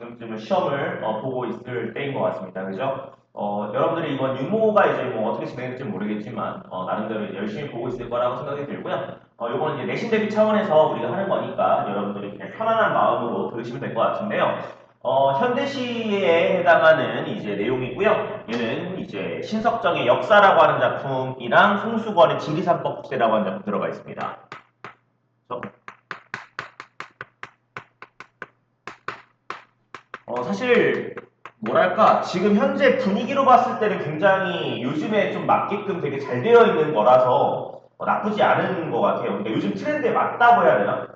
지금쯤은 시험을 보고 있을 때인 것 같습니다. 그죠? 여러분들이 이번 유모가 이제 뭐 어떻게 진행될지 모르겠지만 나름대로 이제 열심히 보고 있을 거라고 생각이 들고요. 요거는 이제 내신 대비 차원에서 우리가 하는 거니까 여러분들이 그냥 편안한 마음으로 들으시면 될 것 같은데요. 현대시에 해당하는 이제 내용이고요. 얘는 이제 신석정의 역사라고 하는 작품이랑 송수건의 지리산법국세라고 하는 작품 들어가 있습니다. 사실 뭐랄까 지금 현재 분위기로 봤을 때는 굉장히 요즘에 좀 맞게끔 되게 잘 되어 있는 거라서 나쁘지 않은 것 같아요. 그러니까 요즘 트렌드에 맞다고 해야 되나?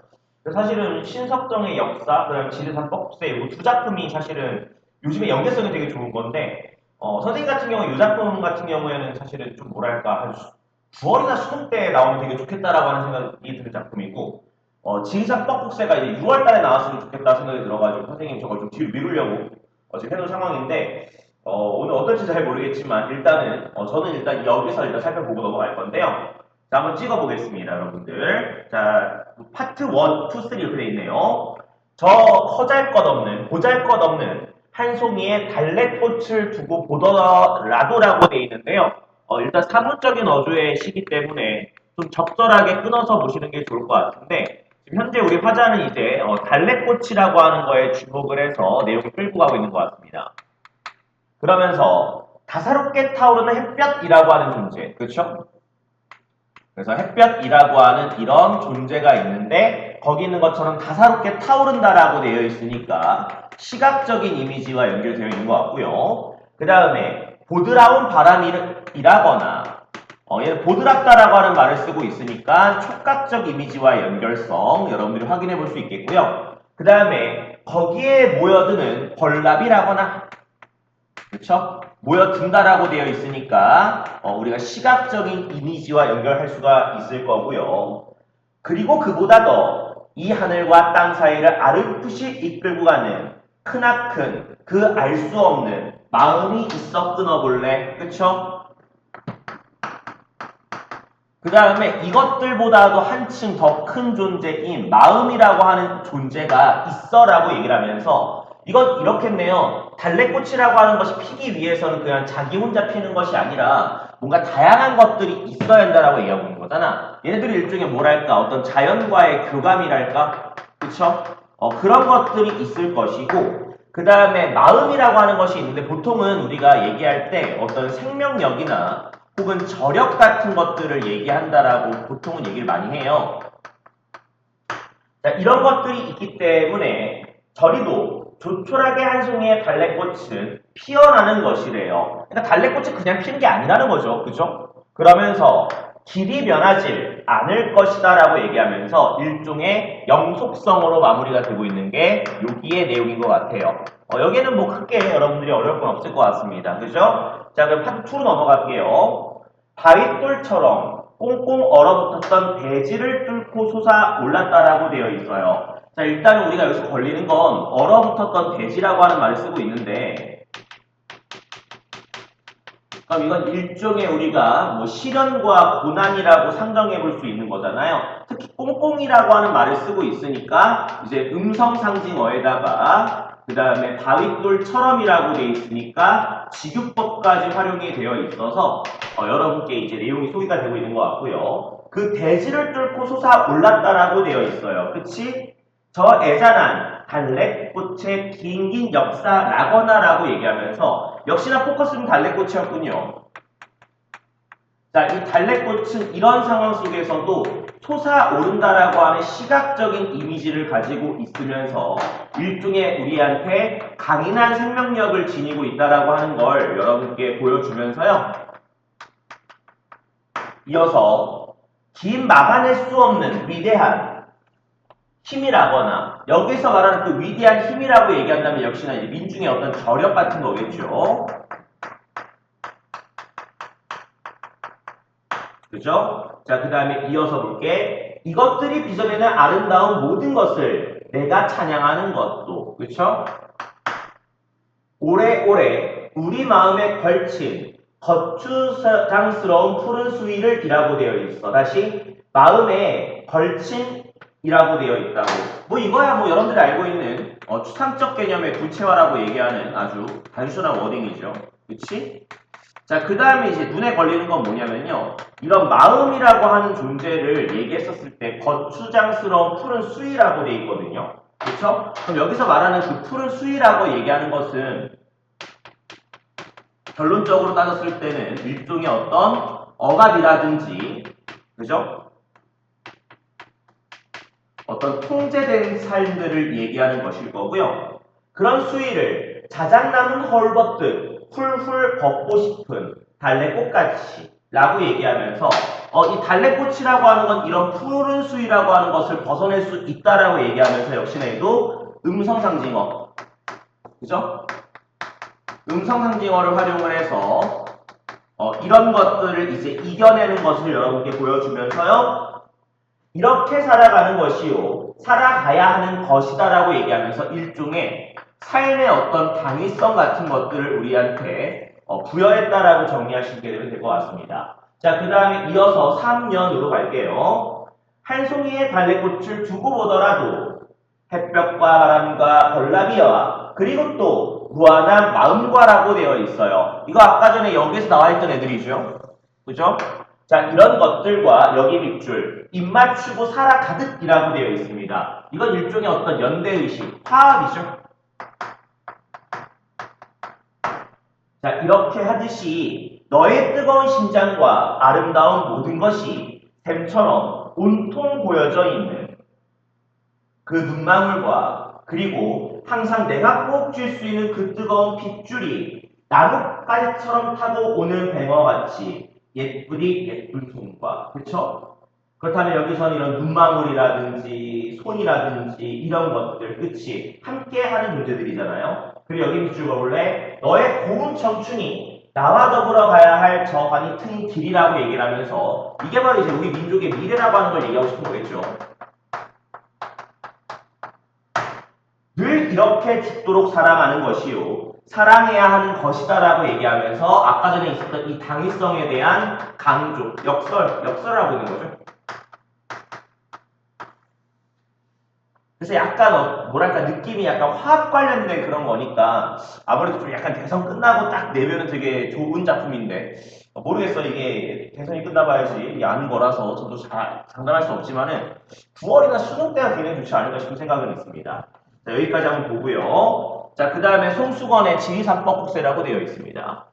사실은 신석정의 역사, 그다음 지리산 뻑세 이 두 작품이 사실은 요즘에 연계성이 되게 좋은 건데 선생님 같은 경우 이 작품 같은 경우에는 사실은 좀 뭐랄까 한 9월이나 수능 때 나오면 되게 좋겠다라고 하는 생각이 드는 작품이고 지리산 뻑국세가 이제 6월 달에 나왔으면 좋겠다 생각이 들어가지고 선생님 저걸 좀 뒤로 미루려고 지금 해놓은 상황인데 오늘 어떨지 잘 모르겠지만 일단은 저는 일단 여기서 일단 살펴보고 넘어갈 건데요. 자, 한번 찍어보겠습니다, 여러분들. 자, 파트 1, 2, 3 이렇게 돼 있네요. 저 허잘것없는, 보잘것없는 한 송이의 달래꽃을 두고 보더라도라고 돼 있는데요. 일단 사문적인 어조의 시기 때문에 좀 적절하게 끊어서 보시는 게 좋을 것 같은데 지금 현재 우리 화자는 이제 달래꽃이라고 하는 거에 주목을 해서 내용을 끌고 가고 있는 것 같습니다. 그러면서 다사롭게 타오르는 햇볕이라고 하는 존재, 그렇죠? 그래서 햇볕이라고 하는 이런 존재가 있는데 거기 있는 것처럼 다사롭게 타오른다라고 되어 있으니까 시각적인 이미지와 연결되어 있는 것 같고요. 그 다음에 보드라운 바람이라거나 얘는 보드랍다라고 하는 말을 쓰고 있으니까 촉각적 이미지와 연결성 여러분들이 확인해 볼 수 있겠고요. 그 다음에 거기에 모여드는 벌납이라거나 그렇죠? 모여든다라고 되어 있으니까 우리가 시각적인 이미지와 연결할 수가 있을 거고요. 그리고 그보다 더 이 하늘과 땅 사이를 아름풋이 이끌고 가는 크나큰 그 알 수 없는 마음이 있어 끊어볼래? 그쵸? 그 다음에 이것들보다도 한층 더 큰 존재인 마음이라고 하는 존재가 있어라고 얘기를 하면서 이건 이렇겠네요. 달래꽃이라고 하는 것이 피기 위해서는 그냥 자기 혼자 피는 것이 아니라 뭔가 다양한 것들이 있어야 한다라고 얘기하고 있는 거잖아. 얘네들이 일종의 뭐랄까 어떤 자연과의 교감이랄까? 그쵸? 그런 것들이 있을 것이고 그 다음에 마음이라고 하는 것이 있는데 보통은 우리가 얘기할 때 어떤 생명력이나 혹은 저력 같은 것들을 얘기한다라고 보통은 얘기를 많이 해요. 자, 이런 것들이 있기 때문에 저리도 조촐하게 한 송이의 달래꽃은 피어나는 것이래요. 그러니까 달래꽃이 그냥 피는 게 아니라는 거죠. 그죠? 그러면서 길이 변하지 않을 것이다 라고 얘기하면서 일종의 영속성으로 마무리가 되고 있는 게 여기의 내용인 것 같아요. 여기에는 뭐 크게 여러분들이 어려울 건 없을 것 같습니다. 그죠? 자, 그럼 파트 2로 넘어갈게요. 바윗돌처럼 꽁꽁 얼어붙었던 대지를 뚫고 솟아올랐다라고 되어 있어요. 자, 일단 우리가 여기서 걸리는 건 얼어붙었던 대지라고 하는 말을 쓰고 있는데 그럼 이건 일종의 우리가 뭐 시련과 고난이라고 상정해 볼 수 있는 거잖아요. 특히 꽁꽁이라고 하는 말을 쓰고 있으니까 이제 음성 상징어에다가 그 다음에 바윗돌처럼이라고 되어 있으니까 직유법까지 활용이 되어 있어서 여러분께 이제 내용이 소개가 되고 있는 것 같고요. 그 대지를 뚫고 솟아올랐다라고 되어 있어요. 그치? 저 애잔한 달래꽃의 긴긴 역사라거나라고 얘기하면서 역시나 포커스는 달래꽃이었군요. 자, 이 달래꽃은 이런 상황 속에서도 솟아오른다라고 하는 시각적인 이미지를 가지고 있으면서 일종의 우리한테 강인한 생명력을 지니고 있다라고 하는 걸 여러분께 보여주면서요. 이어서 긴 막아낼 수 없는 위대한 힘이라거나 여기서 말하는 그 위대한 힘이라고 얘기한다면 역시나 이제 민중의 어떤 저력 같은 거겠죠. 그죠? 자, 그 다음에 이어서 볼게. 이것들이 빚어내는 아름다운 모든 것을 내가 찬양하는 것도, 그쵸? 오래오래 우리 마음에 걸친 거추장스러운 푸른 수위를 이라고 되어 있어. 다시, 마음에 걸친이라고 되어 있다고. 뭐 이거야 뭐 여러분들이 알고 있는 추상적 개념의 구체화라고 얘기하는 아주 단순한 워딩이죠. 그치? 자, 그 다음에 이제 눈에 걸리는 건 뭐냐면요. 이런 마음이라고 하는 존재를 얘기했었을 때 거추장스러운 푸른 수위라고 돼 있거든요. 그쵸? 그럼 여기서 말하는 그 푸른 수위라고 얘기하는 것은 결론적으로 따졌을 때는 일종의 어떤 억압이라든지, 그죠? 어떤 통제된 삶들을 얘기하는 것일 거고요. 그런 수위를 자작나는 헐벗듯 훌훌 걷고 싶은 달래꽃같이 라고 얘기하면서 이 달래꽃이라고 하는 건 이런 푸른 수위라고 하는 것을 벗어낼 수 있다라고 얘기하면서 역시나 얘도 음성상징어, 그죠? 음성상징어를 활용을 해서 이런 것들을 이제 이겨내는 것을 여러분께 보여주면서요. 이렇게 살아가는 것이요. 살아가야 하는 것이다라고 얘기하면서 일종의 삶의 어떤 당위성 같은 것들을 우리한테 부여했다라고 정리하시게 되면 될 것 같습니다. 자, 그 다음에 이어서 3년으로 갈게요. 한 송이의 달래꽃을 두고 보더라도 햇볕과 바람과 벌나비와 그리고 또 무한한 마음과라고 되어 있어요. 이거 아까 전에 여기서 나와있던 애들이죠. 그죠? 자, 이런 것들과 여기 밑줄 입 맞추고 살아가듯이라고 되어 있습니다. 이건 일종의 어떤 연대의식, 화합이죠. 자, 이렇게 하듯이 너의 뜨거운 심장과 아름다운 모든 것이 샘처럼 온통 보여져 있는 그 눈망울과 그리고 항상 내가 꼭 줄 수 있는 그 뜨거운 핏줄이 나뭇가지처럼 타고 오는 뱅어같이 예쁘디 예쁜 손과, 그쵸? 그렇다면 여기서는 이런 눈망울이라든지 손이라든지 이런 것들, 그치? 함께하는 문제들이잖아요. 그리고 여기 밑줄 그어볼래? 너의 고운 청춘이 나와 더불어 가야 할 저 간이 튼 길이라고 얘기를 하면서 이게 바로 이제 우리 민족의 미래라고 하는 걸 얘기하고 싶은 거겠죠. 늘 이렇게 죽도록 사랑하는 것이요. 사랑해야 하는 것이다라고 얘기하면서 아까 전에 있었던 이 당위성에 대한 강조, 역설하고 있는 거죠. 그래서 약간 뭐랄까 느낌이 약간 화합 관련된 그런 거니까 아무래도 좀 약간 대선 끝나고 딱 내면은 되게 좋은 작품인데 모르겠어요. 이게 대선이 끝나봐야지 이게 아는 거라서 저도 잘 장담할 수 없지만은 9월이나 수능 때가 굉장히 좋지 않을까 싶은 생각은 있습니다. 자, 여기까지 한번 보고요. 자, 그 다음에 송수건의 지리산법 국세라고 되어 있습니다.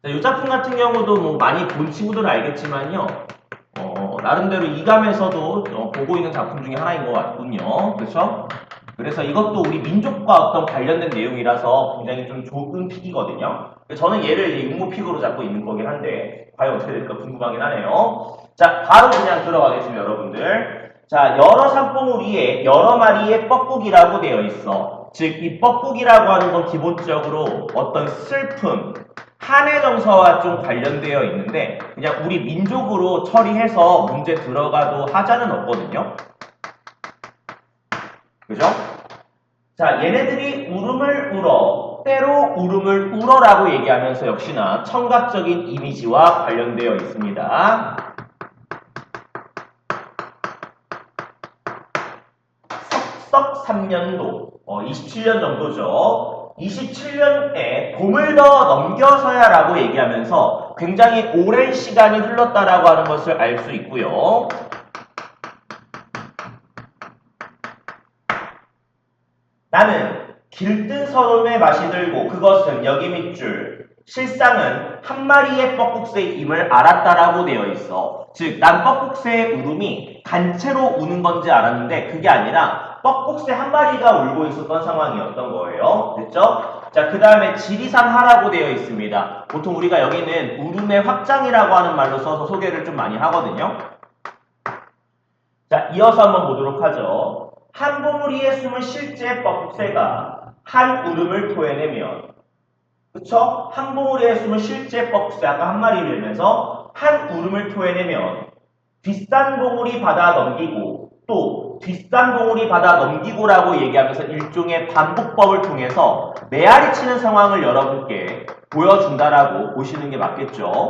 자, 이 작품 같은 경우도 뭐 많이 본 친구들은 알겠지만요. 나름대로 이감에서도 보고 있는 작품 중에 하나인 것 같군요. 그렇죠? 그래서 이것도 우리 민족과 어떤 관련된 내용이라서 굉장히 좀 좋은 픽이거든요. 저는 얘를 육모픽으로 잡고 있는 거긴 한데 과연 어떻게 될까 궁금하긴 하네요. 자, 바로 그냥 들어가겠습니다, 여러분들. 자, 여러 산봉우리에 여러 마리의 뻐꾸기라고 되어 있어. 즉, 이 뻐꾸기라고 하는 건 기본적으로 어떤 슬픔, 한해 정서와 좀 관련되어 있는데 그냥 우리 민족으로 처리해서 문제 들어가도 하자는 없거든요. 그죠? 자, 얘네들이 울음을 울어, 때로 울음을 울어라고 얘기하면서 역시나 청각적인 이미지와 관련되어 있습니다. 석석 3년도, 27년 정도죠. 27년에 봄을 더 넘겨서야 라고 얘기하면서 굉장히 오랜 시간이 흘렀다라고 하는 것을 알 수 있고요. 나는 길든 서름에 맛이 들고 그것은 여기 밑줄 실상은 한 마리의 뻐꾹새임을 알았다라고 되어 있어. 즉, 난 뻐꾹새의 울음이 단체로 우는 건지 알았는데 그게 아니라 뻐꾹새 한 마리가 울고 있었던 상황이었던 거예요. 됐죠? 자, 그 다음에 지리산하라고 되어 있습니다. 보통 우리가 여기는 울음의 확장이라고 하는 말로 써서 소개를 좀 많이 하거든요. 자, 이어서 한번 보도록 하죠. 한 봉우리에 숨은 실제 뻐꾹새가 한 울음을 토해내면, 그쵸? 한 봉우리에 숨은 실제 뻐꾹새, 아까 한 마리를 내면서 한 울음을 토해내면 뒷산 봉우리 받아 넘기고 또 뒷산 봉우리 받아 넘기고라고 얘기하면서 일종의 반복법을 통해서 메아리 치는 상황을 여러분께 보여준다라고 보시는 게 맞겠죠.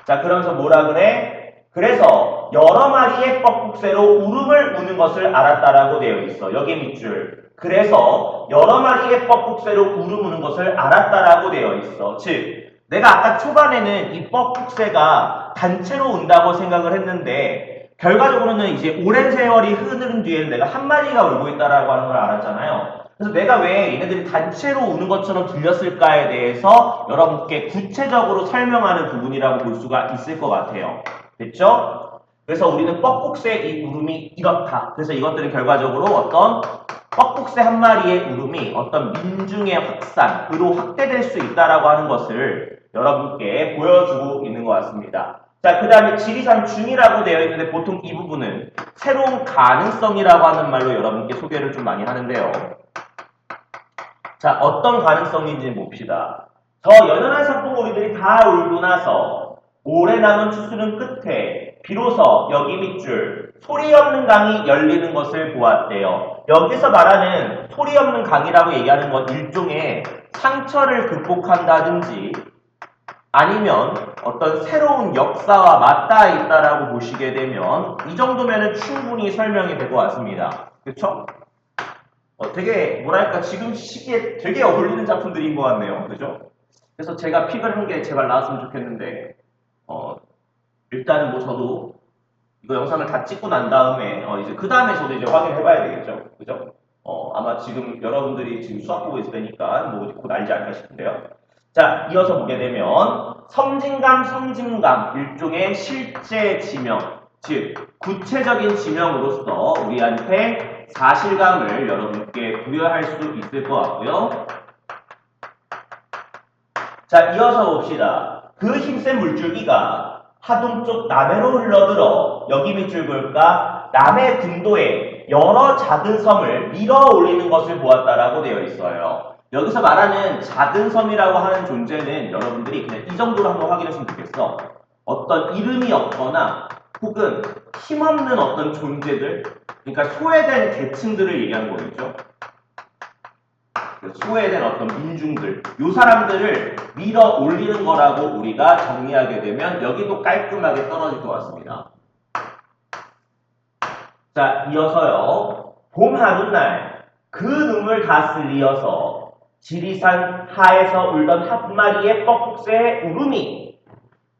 자, 그러면서 뭐라 그래? 그래서 여러 마리의 뻐꾹새로 울음을 우는 것을 알았다라고 되어 있어. 여기 밑줄. 그래서 여러 마리의 뻐꾹새로 울음 우는 것을 알았다라고 되어 있어. 즉, 내가 아까 초반에는 이 뻐꾹새가 단체로 운다고 생각을 했는데 결과적으로는 이제 오랜 세월이 흐른 뒤에는 내가 한 마리가 울고 있다라고 하는 걸 알았잖아요. 그래서 내가 왜 얘네들이 단체로 우는 것처럼 들렸을까에 대해서 여러분께 구체적으로 설명하는 부분이라고 볼 수가 있을 것 같아요. 됐죠? 그래서 우리는 뻐꾹새의 이 울음이 이렇다. 그래서 이것들은 결과적으로 어떤 뻐꾹새 한 마리의 울음이 어떤 민중의 확산으로 확대될 수 있다라고 하는 것을 여러분께 보여주고 있는 것 같습니다. 자, 그 다음에 지리산 중이라고 되어 있는데 보통 이 부분은 새로운 가능성이라고 하는 말로 여러분께 소개를 좀 많이 하는데요. 자, 어떤 가능성인지 봅시다. 저 연연한 산봉우리들이 다 울고 나서 오래 남은 추수는 끝에 비로소 여기 밑줄 소리 없는 강이 열리는 것을 보았대요. 여기서 말하는 소리 없는 강이라고 얘기하는 건 일종의 상처를 극복한다든지 아니면 어떤 새로운 역사와 맞닿아 있다라고 보시게 되면 이 정도면은 충분히 설명이 될 것 같습니다. 그렇죠? 되게 뭐랄까 지금 시기에 되게 어울리는 작품들인 것 같네요. 그죠? 그래서 제가 픽을 한 게 제발 나왔으면 좋겠는데 일단은 뭐 저도 이거 영상을 다 찍고 난 다음에 이제 그 다음에 저도 이제 확인해봐야 되겠죠. 그죠? 아마 지금 여러분들이 지금 수학 보고 있을 때니까 뭐 곧 알지 않을까 싶은데요. 자, 이어서 보게 되면 섬진강 일종의 실제 지명, 즉 구체적인 지명으로서 우리한테 사실감을 여러분께 부여할 수 있을 것 같고요. 자, 이어서 봅시다. 그 힘센 물줄기가 하동쪽 남해로 흘러들어 여기 밑줄 볼까? 남해 군도에 여러 작은 섬을 밀어 올리는 것을 보았다라고 되어 있어요. 여기서 말하는 작은 섬이라고 하는 존재는 여러분들이 그냥 이 정도로 한번 확인했으면 좋겠어. 어떤 이름이 없거나 혹은 힘없는 어떤 존재들, 그러니까 소외된 계층들을 얘기하는 거겠죠. 소외된 어떤 민중들, 이 사람들을 밀어 올리는 거라고 우리가 정리하게 되면 여기도 깔끔하게 떨어질 것 같습니다. 자, 이어서요. 봄 하룻날 그 눈물 다 쓸리어서 지리산 하에서 울던 한 마리의 뻐꾹새의 울음이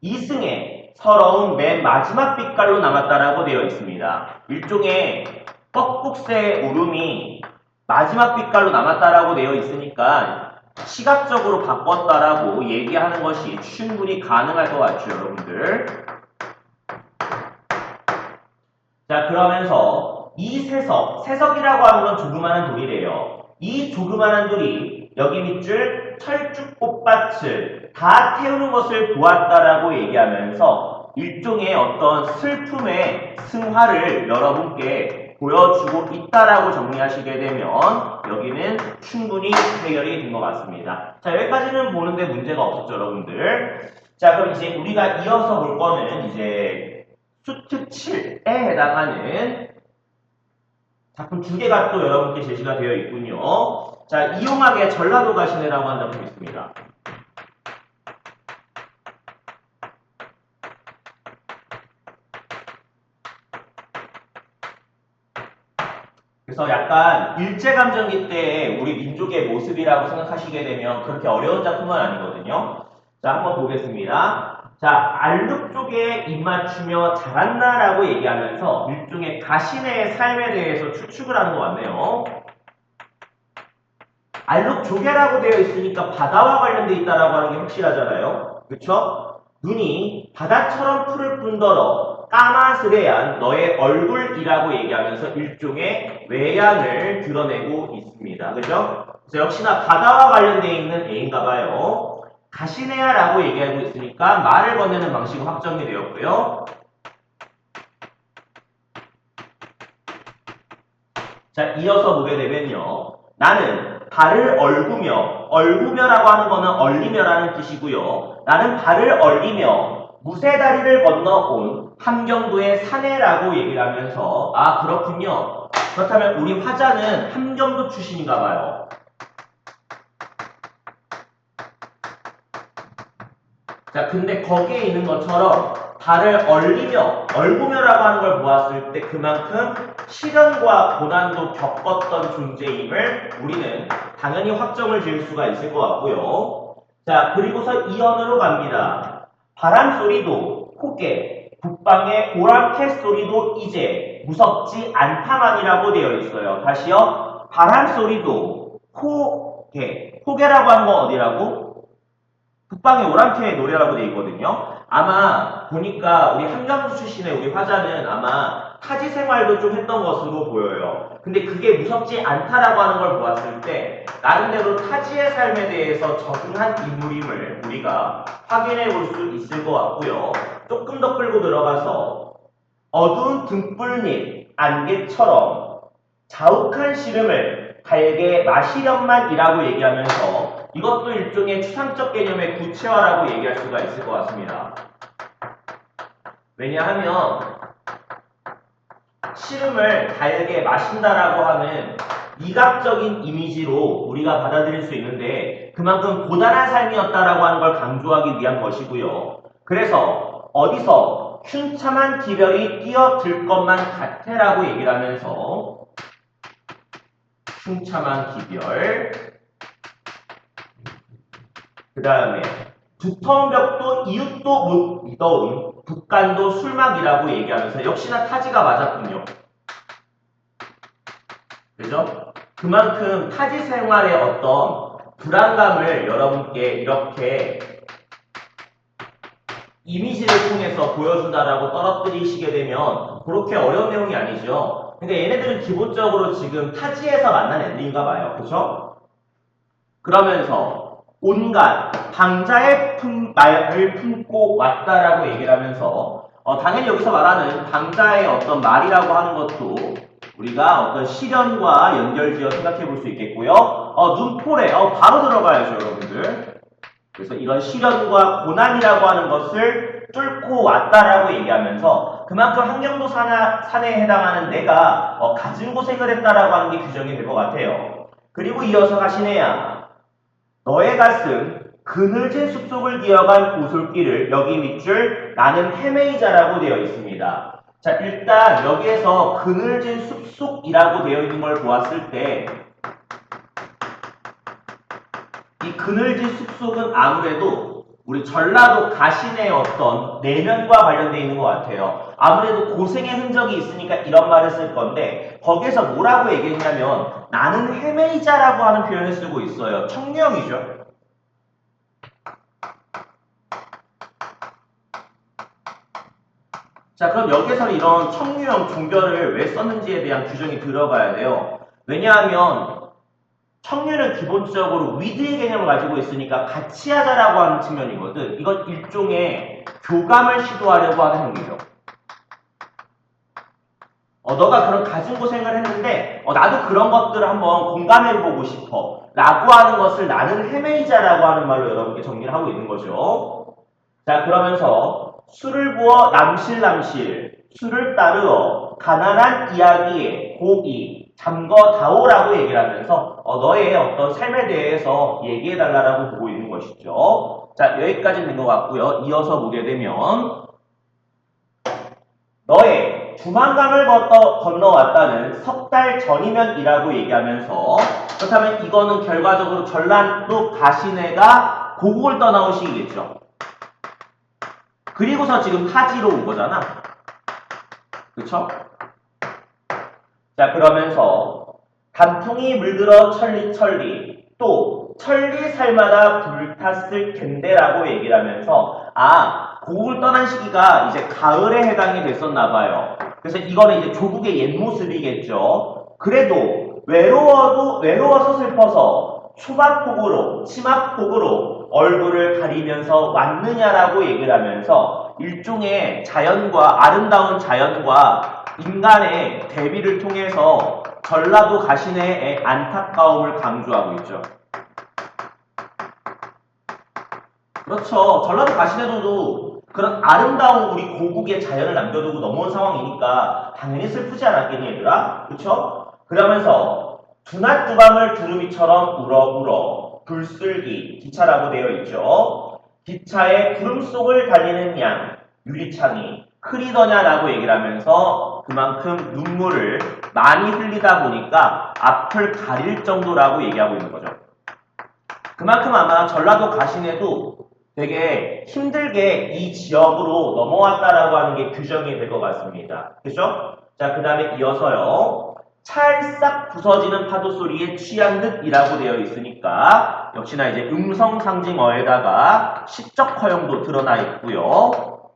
이승의 서러운 맨 마지막 빛깔로 남았다라고 되어 있습니다. 일종의 뻐꾹새의 울음이 마지막 빛깔로 남았다라고 되어 있으니까 시각적으로 바꿨다라고 얘기하는 것이 충분히 가능할 것 같죠, 여러분들. 자, 그러면서 이 세석이라고 하는 건 조그마한 돌이래요. 이 조그마한 돌이 여기 밑줄 철쭉꽃밭을 다 태우는 것을 보았다라고 얘기하면서 일종의 어떤 슬픔의 승화를 여러분께 보여주고 있다라고 정리하시게 되면 여기는 충분히 해결이 된 것 같습니다. 자, 여기까지는 보는데 문제가 없었죠, 여러분들. 자, 그럼 이제 우리가 이어서 볼 거는 이제 수특 7에 해당하는 작품 두 개가 또 여러분께 제시가 되어 있군요. 자, 이용학의 전라도가 시내라고 하는 작품이 있습니다. 그래서 약간 일제감정기 때 우리 민족의 모습이라고 생각하시게 되면 그렇게 어려운 작품은 아니거든요. 자, 한번 보겠습니다. 자, 알룩 쪽에 입맞추며 자란다라고 얘기하면서 일종의 가신의 삶에 대해서 추측을 하는 것 같네요. 알룩 조개라고 되어 있으니까 바다와 관련되어 있다라고 하는 게 확실하잖아요. 그쵸? 눈이 바다처럼 푸를 뿐더러 까마스레한 너의 얼굴이라고 얘기하면서 일종의 외양을 드러내고 있습니다. 그죠? 그래서 역시나 바다와 관련되어 있는 애인가봐요. 가시네야라고 얘기하고 있으니까 말을 건네는 방식은 확정이 되었고요. 자, 이어서 보게 되면요. 나는 발을 얼구며라고 하는 거는 얼리며라는 뜻이고요. 나는 발을 얼리며 무쇠다리를 건너온 함경도의 사내라고 얘기를 하면서 아, 그렇군요. 그렇다면 우리 화자는 함경도 출신인가 봐요. 자, 근데 거기에 있는 것처럼 달을 얼구며라고 하는 걸 보았을 때 그만큼 시련과 고난도 겪었던 존재임을 우리는 당연히 확정을 지을 수가 있을 것 같고요. 자, 그리고서 이언으로 갑니다. 바람 소리도 호계, 북방의 오랑캐 소리도 이제 무섭지 않다만이라고 되어 있어요. 다시요. 바람 소리도 호계라고 하는 거 어디라고? 북방의 오랑캐의 노래라고 되어 있거든요. 아마 보니까 우리 한강수 출신의 우리 화자는 아마 타지 생활도 좀 했던 것으로 보여요. 근데 그게 무섭지 않다라고 하는 걸 보았을 때 나름대로 타지의 삶에 대해서 적응한 인물임을 우리가 확인해 볼 수 있을 것 같고요. 조금 더 끌고 들어가서 어두운 등불잎 안개처럼 자욱한 시름을 달게 마시련만이라고 얘기하면서 이것도 일종의 추상적 개념의 구체화라고 얘기할 수가 있을 것 같습니다. 왜냐하면 시름을 달게 마신다라고 하는 미각적인 이미지로 우리가 받아들일 수 있는데 그만큼 고단한 삶이었다라고 하는 걸 강조하기 위한 것이고요. 그래서 어디서 흉참한 기별이 뛰어들 것만 같애라고 얘기를 하면서 흉참한 기별 그 다음에 두터운 벽도 이웃도 못 믿어온 북간도 술막이라고 얘기하면서 역시나 타지가 맞았군요. 그죠? 그만큼 타지 생활의 어떤 불안감을 여러분께 이렇게 이미지를 통해서 보여준다라고 떨어뜨리시게 되면 그렇게 어려운 내용이 아니죠. 근데 얘네들은 기본적으로 지금 타지에서 만난 애들인가 봐요. 그죠? 그러면서 온갖 방자의 말을 품고 왔다라고 얘기를 하면서 당연히 여기서 말하는 방자의 어떤 말이라고 하는 것도 우리가 어떤 시련과 연결지어 생각해 볼 수 있겠고요. 눈포래 바로 들어가야죠 여러분들. 그래서 이런 시련과 고난이라고 하는 것을 뚫고 왔다라고 얘기하면서 그만큼 한경도 산에 해당하는 내가 가진 고생을 했다라고 하는 게 규정이 될 것 같아요. 그리고 이어서 가시네야. 너의 가슴 그늘진 숲속을 기어간 오솔길을 여기 밑줄 나는 헤매이자라고 되어 있습니다. 자, 일단 여기에서 그늘진 숲속이라고 되어 있는 걸 보았을 때 이 그늘진 숲속은 아무래도 우리 전라도 가신의 어떤 내면과 관련되어 있는 것 같아요. 아무래도 고생의 흔적이 있으니까 이런 말을 쓸 건데 거기에서 뭐라고 얘기했냐면 나는 헤매이자라고 하는 표현을 쓰고 있어요. 청명이죠. 자, 그럼 여기서 이런 청유형 종별을 왜 썼는지에 대한 규정이 들어가야 돼요. 왜냐하면 청유는 기본적으로 위드의 개념을 가지고 있으니까 같이 하자라고 하는 측면이거든. 이건 일종의 교감을 시도하려고 하는 행위죠. 너가 그런 가진 고생을 했는데 나도 그런 것들을 한번 공감해보고 싶어 라고 하는 것을 나는 헤매이자라고 하는 말로 여러분께 정리를 하고 있는 거죠. 자, 그러면서 술을 부어 남실남실 술을 따르어 가난한 이야기에 고기 잠거다오라고 얘기를 하면서 너의 어떤 삶에 대해서 얘기해달라고 보고 있는 것이죠. 자, 여기까지 된 것 같고요. 이어서 보게 되면 너의 두만강을 건너왔다는 석 달 전이면이라고 얘기하면서 그렇다면 이거는 결과적으로 전라도 가시네가 고국을 떠나온 시기겠죠. 그리고서 지금 타지로 온 거잖아. 그쵸? 자, 그러면서 단풍이 물들어 천리천리 또 천리 살마다 불탔을 텐데라고 얘기를 하면서 고국을 떠난 시기가 이제 가을에 해당이 됐었나 봐요. 그래서 이거는 이제 조국의 옛 모습이겠죠. 그래도 외로워서 슬퍼서 초박폭으로 치마폭으로 얼굴을 가리면서 왔느냐라고 얘기를 하면서 일종의 자연과 아름다운 자연과 인간의 대비를 통해서 전라도 가시네의 안타까움을 강조하고 있죠. 그렇죠. 전라도 가시네도 그런 아름다운 우리 고국의 자연을 남겨두고 넘어온 상황이니까 당연히 슬프지 않았겠니 얘들아? 그렇죠? 그러면서 두낮 두 밤을 두루미처럼 울어 불슬기 기차라고 되어 있죠. 기차의 구름 속을 달리는 양, 유리창이 흐리더냐라고 얘기를 하면서 그만큼 눈물을 많이 흘리다 보니까 앞을 가릴 정도라고 얘기하고 있는 거죠. 그만큼 아마 전라도 가시내도 되게 힘들게 이 지역으로 넘어왔다라고 하는 게 규정이 될 것 같습니다. 그죠? 자, 그 다음에 이어서요. 찰싹 부서지는 파도 소리에 취한 듯이라고 되어 있으니까 역시나 이제 음성 상징어에다가 시적 허용도 드러나 있고요.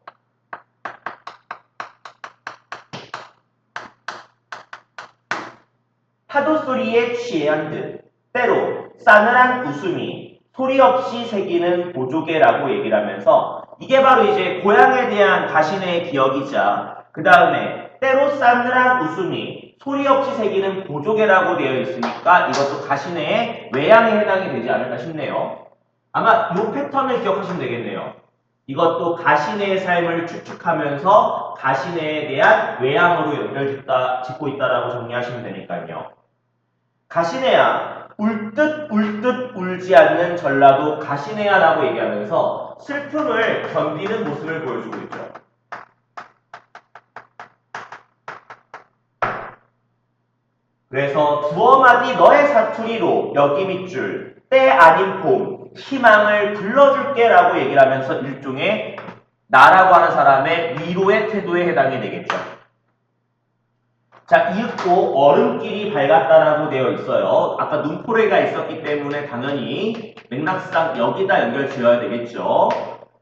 파도 소리에 취한 듯 때로 싸늘한 웃음이 소리 없이 새기는 보조개라고 얘기를 하면서 이게 바로 이제 고향에 대한 자신의 기억이자 그 다음에 때로 싸늘한 웃음이 소리 없이 새기는 보조개라고 되어 있으니까 이것도 가시네의 외양에 해당이 되지 않을까 싶네요. 아마 이 패턴을 기억하시면 되겠네요. 이것도 가시네의 삶을 추측하면서 가시네에 대한 외양으로 짓고 있다라고 정리하시면 되니까요. 가시네야 울 듯 울지 않는 전라도 가시네야라고 얘기하면서 슬픔을 견디는 모습을 보여주고 있죠. 그래서 두어 마디 너의 사투리로 여기 밑줄 때 아닌 봄 희망을 불러줄게 라고 얘기를 하면서 일종의 나라고 하는 사람의 위로의 태도에 해당이 되겠죠. 자, 이윽고 얼음길이 밝았다라고 되어 있어요. 아까 눈포레가 있었기 때문에 당연히 맥락상 여기다 연결 지어야 되겠죠.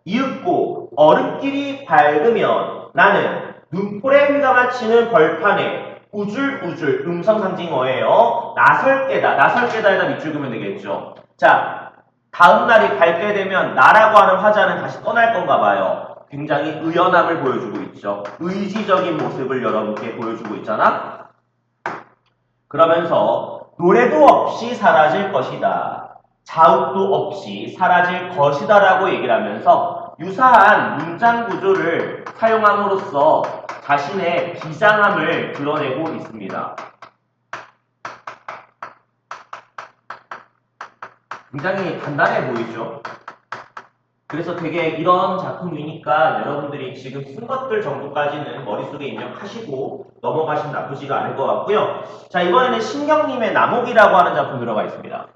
이윽고 얼음길이 밝으면 나는 눈포레 휘감아치는 벌판에 우줄우줄 음성상징어예요. 나설게다에다 밑줄 그으면 되겠죠. 자, 다음 날이 밝게 되면 나라고 하는 화자는 다시 떠날 건가 봐요. 굉장히 의연함을 보여주고 있죠. 의지적인 모습을 여러분께 보여주고 있잖아. 그러면서 노래도 없이 사라질 것이다. 자욱도 없이 사라질 것이다 라고 얘기를 하면서 유사한 문장 구조를 사용함으로써 자신의 비장함을 드러내고 있습니다. 굉장히 간단해 보이죠? 그래서 되게 이런 작품이니까 여러분들이 지금 쓴 것들 정도까지는 머릿속에 입력하시고 넘어가시면 나쁘지가 않을 것 같고요. 자, 이번에는 신경님의 나목이라고 하는 작품 들어가 있습니다.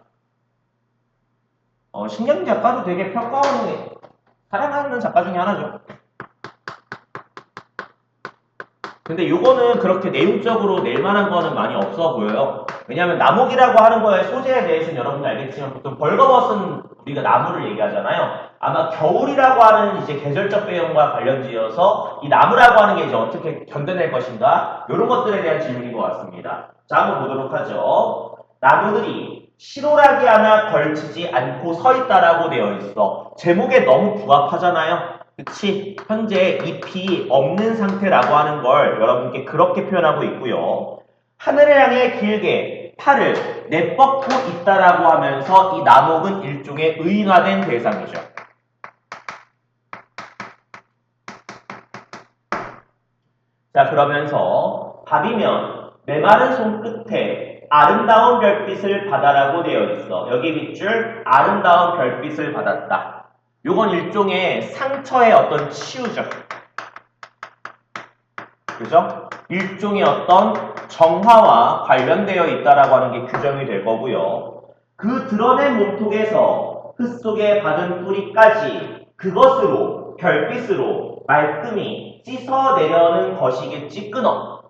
신경님 작가도 되게 평가하는 사랑하는 작가 중에 하나죠. 근데 요거는 그렇게 내용적으로 낼 만한 거는 많이 없어 보여요. 왜냐하면 나목이라고 하는 거의 소재에 대해서는 여러분들 알겠지만 보통 벌거벗은 우리가 나무를 얘기하잖아요. 아마 겨울이라고 하는 이제 계절적 배경과 관련지어서 이 나무라고 하는 게 이제 어떻게 견뎌낼 것인가 이런 것들에 대한 질문인 것 같습니다. 자, 한번 보도록 하죠. 나무들이 실오라기 하나 걸치지 않고 서 있다라고 되어 있어. 제목에 너무 부합하잖아요. 그치? 현재 잎이 없는 상태라고 하는 걸 여러분께 그렇게 표현하고 있고요. 하늘을 향해 길게 팔을 내뻗고 있다라고 하면서 이 나목은 일종의 의인화된 대상이죠. 자, 그러면서 밥이면 메마른 손끝에 아름다운 별빛을 받아라고 되어 있어. 여기 밑줄 아름다운 별빛을 받았다. 요건 일종의 상처의 어떤 치유죠. 그죠? 일종의 어떤 정화와 관련되어 있다라고 하는 게 규정이 될 거고요. 그 드러낸 몸통에서 흙 속에 박은 뿌리까지 그것으로 별빛으로 말끔히 씻어내려는 것이겠지 끊어.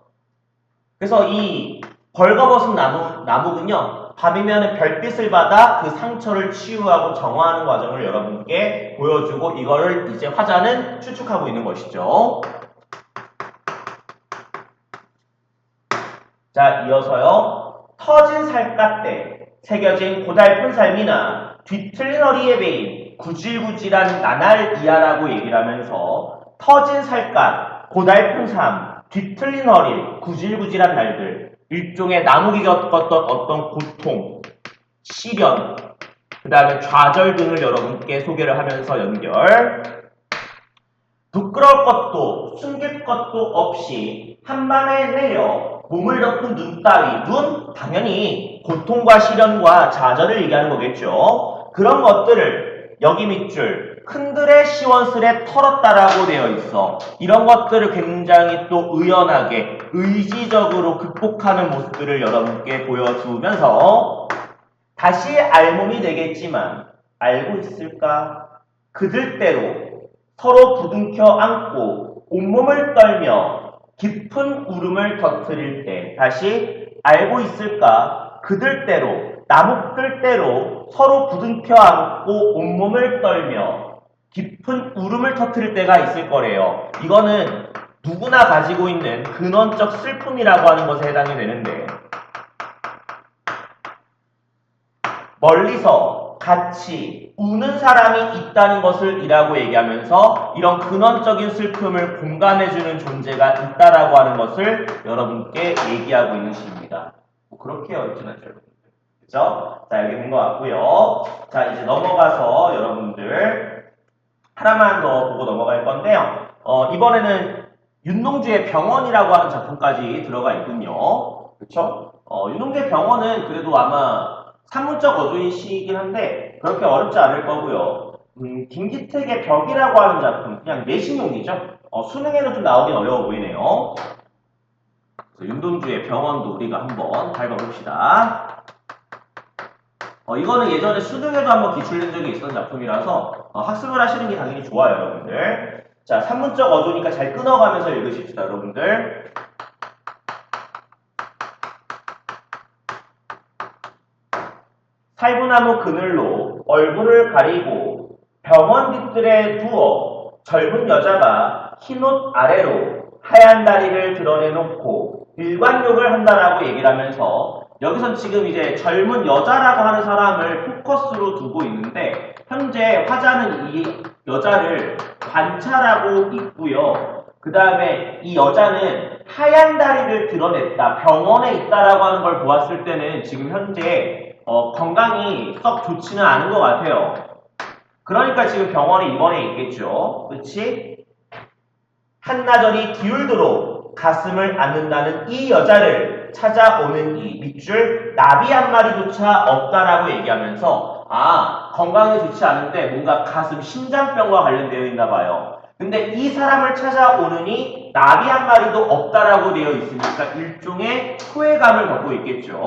그래서 이 벌거벗은 나무는요. 밤이면 별빛을 받아 그 상처를 치유하고 정화하는 과정을 여러분께 보여주고 이거를 이제 화자는 추측하고 있는 것이죠. 자, 이어서요. 터진 살갗대 새겨진 고달픈 삶이나 뒤틀린 허리에 베인 구질구질한 나날이야라고 얘기를 하면서 터진 살갗, 고달픈 삶, 뒤틀린 허리, 구질구질한 날들 일종의 나무기 겪었던 어떤 고통, 시련, 그 다음에 좌절 등을 여러분께 소개를 하면서 연결. 부끄러울 것도 숨길 것도 없이 한밤에 내려 몸을 덮은 눈 따위, 눈? 당연히 고통과 시련과 좌절을 얘기하는 거겠죠. 그런 것들을 여기 밑줄 큰들의 시원스레 털었다라고 되어 있어. 이런 것들을 굉장히 또 의연하게 의지적으로 극복하는 모습들을 여러분께 보여주면서 다시 알몸이 되겠지만 알고 있을까? 그들 때로 서로 부둥켜 안고 온몸을 떨며 깊은 울음을 터뜨릴 때 다시 알고 있을까? 그들 때로 나무들 때로 서로 부둥켜 안고 온몸을 떨며 깊은 울음을 터뜨릴 때가 있을 거래요. 이거는 누구나 가지고 있는 근원적 슬픔이라고 하는 것에 해당이 되는데 멀리서 같이 우는 사람이 있다는 것을 이라고 얘기하면서 이런 근원적인 슬픔을 공감해주는 존재가 있다라고 하는 것을 여러분께 얘기하고 있는 시입니다. 뭐 그렇게 어렵진 않죠, 여러분들. 그죠? 자, 여기 된 것 같고요. 자, 이제 넘어가서 여러분들 하나만 더 보고 넘어갈 건데요. 이번에는 윤동주의 병원이라고 하는 작품까지 들어가 있군요. 그쵸? 윤동주의 병원은 그래도 아마 산문적 어조인 시이긴 한데 그렇게 어렵지 않을 거고요. 김기택의 벽이라고 하는 작품, 그냥 내신용이죠. 수능에는 좀 나오긴 어려워 보이네요. 윤동주의 병원도 우리가 한번 밟아봅시다. 이거는 예전에 수능에도 한번 기출된 적이 있었던 작품이라서 학습을 하시는 게 당연히 좋아요, 여러분들. 자, 산문적 어조니까 잘 끊어가면서 읽으십시다, 여러분들. 살구나무 그늘로 얼굴을 가리고 병원 뒤뜰에 누워 젊은 여자가 흰옷 아래로 하얀 다리를 드러내놓고 일관욕을 한다라고 얘기를 하면서 여기선 지금 이제 젊은 여자라고 하는 사람을 포커스로 두고 있는데 현재 화자는 이 여자를 관찰하고 있고요. 그 다음에 이 여자는 하얀 다리를 드러냈다, 병원에 있다라고 하는 걸 보았을 때는 지금 현재 건강이 썩 좋지는 않은 것 같아요. 그러니까 지금 병원에 입원해 있겠죠. 그치? 한나절이 기울도록 가슴을 앓는다는 이 여자를 찾아오는 이 밑줄 나비 한 마리조차 없다라고 얘기하면서 건강이 좋지 않은데 뭔가 가슴 심장병과 관련되어 있나 봐요. 근데 이 사람을 찾아오느니 나비 한 마리도 없다라고 되어 있으니까 일종의 후회감을 갖고 있겠죠.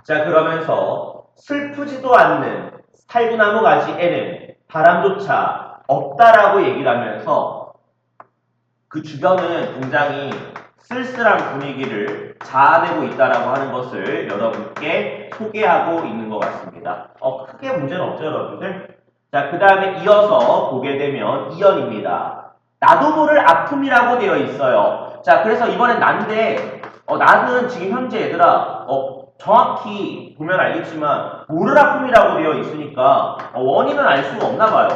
자, 그러면서 슬프지도 않는 살구나무 가지에는 바람조차 없다라고 얘기를 하면서 그 주변은 굉장히 쓸쓸한 분위기를 자아내고 있다라고 하는 것을 여러분께 소개하고 있는 것 같습니다. 크게 문제는 없죠, 여러분들? 자, 그 다음에 이어서 보게 되면 2연입니다. 나도 모를 아픔이라고 되어 있어요. 자, 그래서 이번엔 난데 나는 지금 현재 얘들아 정확히 보면 알겠지만 모를 아픔이라고 되어 있으니까 원인은 알 수가 없나 봐요.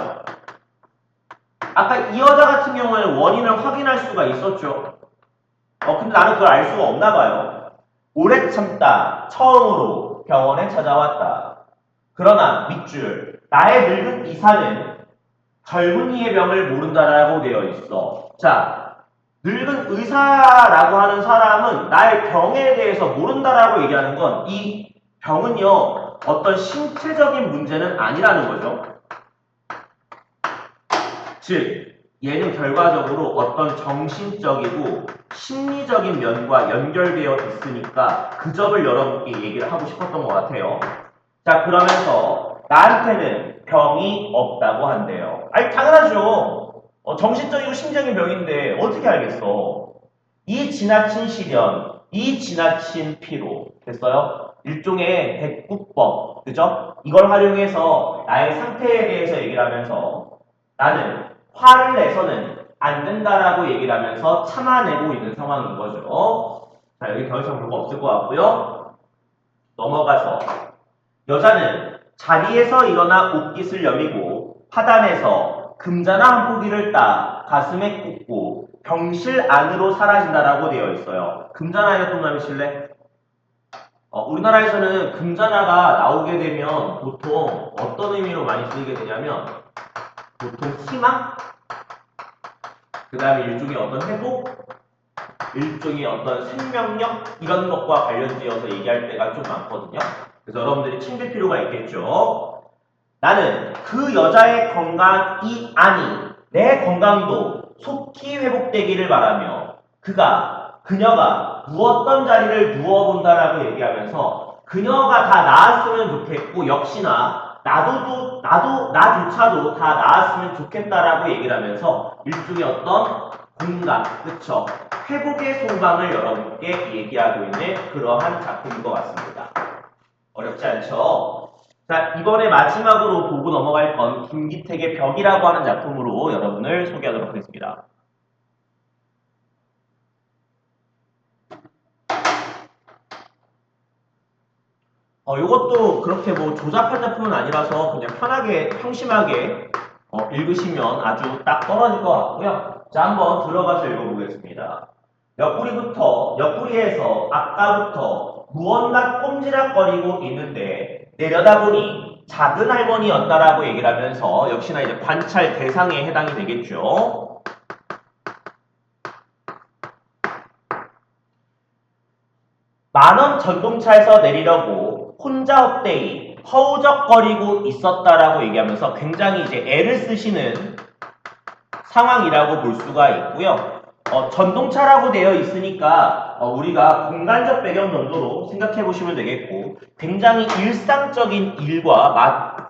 아까 이 여자 같은 경우에는 원인을 확인할 수가 있었죠. 근데 나는 그걸 알 수가 없나 봐요. 오래 참다 처음으로 병원에 찾아왔다. 그러나 밑줄 나의 늙은 이사는 젊은이의 병을 모른다라고 되어 있어. 자, 늙은 의사라고 하는 사람은 나의 병에 대해서 모른다라고 얘기하는 건 이 병은요 어떤 신체적인 문제는 아니라는 거죠. 즉 얘는 결과적으로 어떤 정신적이고 심리적인 면과 연결되어 있으니까 그 점을 여러분께 얘기를 하고 싶었던 것 같아요. 자, 그러면서 나한테는 병이 없다고 한대요. 아니 당연하죠. 정신적이고 심리적인 병인데 어떻게 알겠어? 이 지나친 시련, 이 지나친 피로 됐어요? 일종의 대꾸법, 그죠? 이걸 활용해서 나의 상태에 대해서 얘기를 하면서 나는 화를 내서는 안 된다라고 얘기를 하면서 참아내고 있는 상황인 거죠. 자, 여기 더 이상 볼 거 없을 것 같고요. 넘어가서 여자는 자리에서 일어나 옷깃을 여미고 화단에서 금자나 한 포기를 따 가슴에 꽂고 병실 안으로 사라진다라고 되어 있어요. 금자나에다 동남이실래? 우리나라에서는 금자나가 나오게 되면 보통 어떤 의미로 많이 쓰이게 되냐면 보통 희망? 그 다음에 일종의 어떤 회복? 일종의 어떤 생명력? 이런 것과 관련지어서 얘기할 때가 좀 많거든요. 그래서 여러분들이 챙길 필요가 있겠죠. 나는 그 여자의 건강이 아니 내 건강도 속히 회복되기를 바라며 그녀가 누웠던 자리를 누워본다라고 얘기하면서 그녀가 다 나았으면 좋겠고 역시나 나조차도 다 나았으면 좋겠다라고 얘기를 하면서 일종의 어떤 공감, 그쵸? 회복의 소망을 여러분께 얘기하고 있는 그러한 작품인 것 같습니다. 어렵지 않죠? 자, 이번에 마지막으로 보고 넘어갈 건 김기택의 벽이라고 하는 작품으로 여러분을 소개하도록 하겠습니다. 이것도 그렇게 뭐 조잡한 작품은 아니라서 그냥 편하게, 평심하게 읽으시면 아주 딱 떨어질 것 같고요. 자, 한번 들어가서 읽어보겠습니다. 옆구리에서 아까부터 무언가 꼼지락거리고 있는데 내려다보니 작은 할머니였다라고 얘기를 하면서 역시나 이제 관찰 대상에 해당이 되겠죠. 만원 전동차에서 내리려고 혼자 헛되이 허우적거리고 있었다라고 얘기하면서 굉장히 이제 애를 쓰시는 상황이라고 볼 수가 있고요. 전동차라고 되어 있으니까 우리가 공간적 배경 정도로 생각해 보시면 되겠고 굉장히 일상적인 일과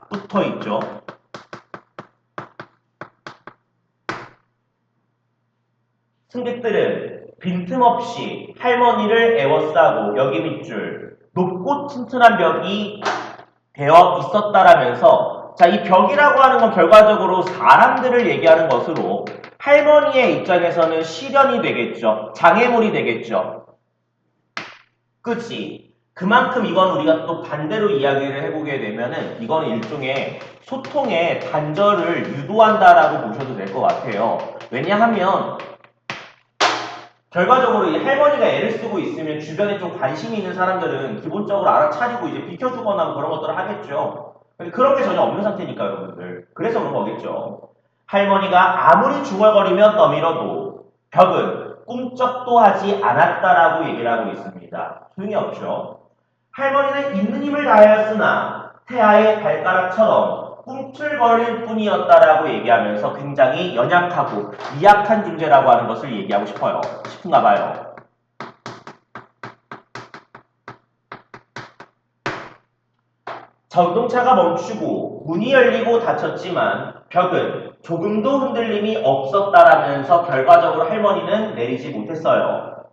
맞붙어 있죠. 승객들은 빈틈없이 할머니를 애워싸고 여기 밑줄 높고 튼튼한 벽이 되어 있었다라면서 자, 이 벽이라고 하는 건 결과적으로 사람들을 얘기하는 것으로 할머니의 입장에서는 시련이 되겠죠. 장애물이 되겠죠. 그치? 그만큼 이건 우리가 또 반대로 이야기를 해보게 되면은 이거는 일종의 소통의 단절을 유도한다라고 보셔도 될 것 같아요. 왜냐하면 결과적으로 이 할머니가 애를 쓰고 있으면 주변에 좀 관심이 있는 사람들은 기본적으로 알아차리고 이제 비켜주거나 그런 것들을 하겠죠. 근데 그런 게 전혀 없는 상태니까 여러분들. 그래서 그런 거겠죠. 할머니가 아무리 중얼거리며 떠밀어도 벽은 꿈쩍도 하지 않았다라고 얘기를 하고 있습니다. 소용이 없죠. 할머니는 있는 힘을 다하였으나 태아의 발가락처럼 꿈틀거릴 뿐이었다라고 얘기하면서 굉장히 연약하고 미약한 존재라고 하는 것을 얘기하고 싶은가 봐요. 전동차가 멈추고 문이 열리고 닫혔지만 벽은 조금도 흔들림이 없었다라면서 결과적으로 할머니는 내리지 못했어요.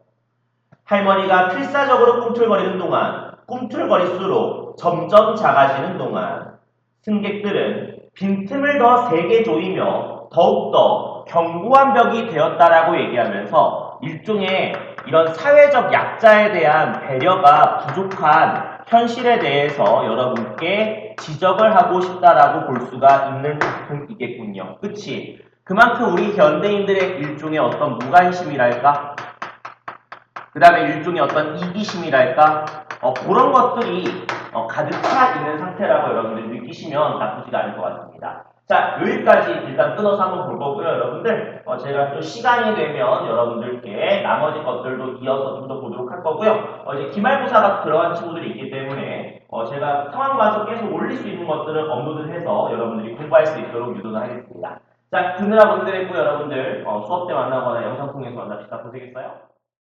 할머니가 필사적으로 꿈틀거리는 동안 꿈틀거릴수록 점점 작아지는 동안 승객들은 빈틈을 더 세게 조이며 더욱더 견고한 벽이 되었다라고 얘기하면서 일종의 이런 사회적 약자에 대한 배려가 부족한 현실에 대해서 여러분께 지적을 하고 싶다라고 볼 수가 있는 작품이겠군요. 그치? 그만큼 우리 현대인들의 일종의 어떤 무관심이랄까? 그 다음에 일종의 어떤 이기심이랄까? 그런 것들이 가득 차 있는 상태라고 여러분들이 느끼시면 나쁘지가 않을 것 같습니다. 자, 여기까지 일단 끊어서 한번 볼 거고요, 여러분들. 제가 또 시간이 되면 여러분들께 나머지 것들도 이어서 좀 더 보도록 할 거고요. 이제 기말고사가 들어간 친구들이 있기 때문에 제가 상황 봐서 계속 올릴 수 있는 것들을 업로드해서 여러분들이 공부할 수 있도록 유도를 하겠습니다. 자, 듣느라 분들 했고 여러분들 수업 때 만나거나 영상 통해서 만납시다. 고생했어요.